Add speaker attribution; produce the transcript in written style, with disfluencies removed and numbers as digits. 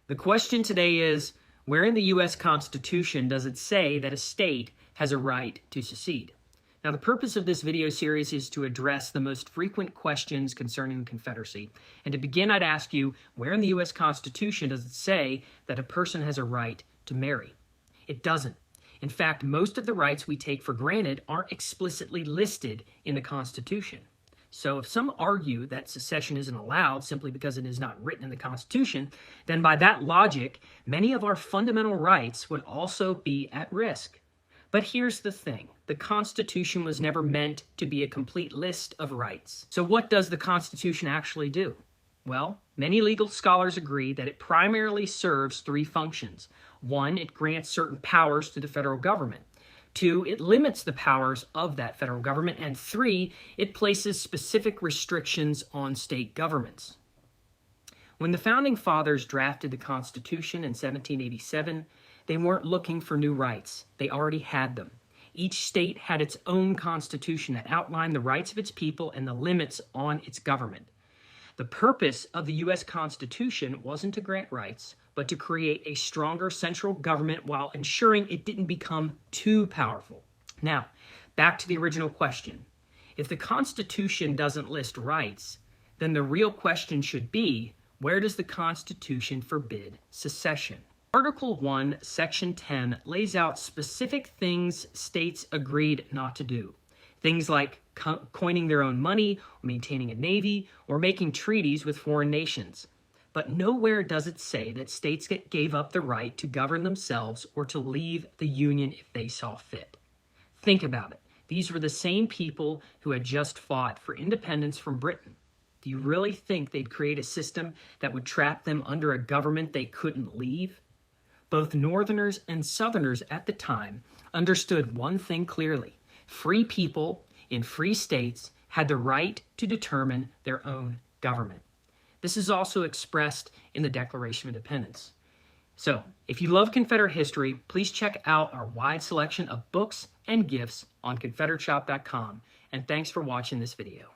Speaker 1: The question today is, where in the U.S. Constitution does it say that a state has a right to secede? Now, the purpose of this video series is to address the most frequent questions concerning the Confederacy. And to begin, I'd ask you, where in the U.S. Constitution does it say that a person has a right to marry? It doesn't. In fact, most of the rights we take for granted aren't explicitly listed in the Constitution. So if some argue that secession isn't allowed simply because it is not written in the Constitution, then by that logic, many of our fundamental rights would also be at risk. But here's the thing. The Constitution was never meant to be a complete list of rights. So what does the Constitution actually do? Well, many legal scholars agree that it primarily serves three functions. One, it grants certain powers to the federal government. Two, it limits the powers of that federal government. And three, it places specific restrictions on state governments. When the Founding Fathers drafted the Constitution in 1787, they weren't looking for new rights. They already had them. Each state had its own constitution that outlined the rights of its people and the limits on its government. The purpose of the U.S. Constitution wasn't to grant rights, but to create a stronger central government while ensuring it didn't become too powerful. Now, back to the original question. If the Constitution doesn't list rights, then the real question should be, where does the Constitution forbid secession? Article 1, Section 10 lays out specific things states agreed not to do. Things like coining their own money, or maintaining a navy, or making treaties with foreign nations. But nowhere does it say that states gave up the right to govern themselves or to leave the Union if they saw fit. Think about it. These were the same people who had just fought for independence from Britain. Do you really think they'd create a system that would trap them under a government they couldn't leave? Both Northerners and Southerners at the time understood one thing clearly. Free people in free states had the right to determine their own government. This is also expressed in the Declaration of Independence. So, if you love Confederate history, please check out our wide selection of books and gifts on ConfederateShop.com. And thanks for watching this video.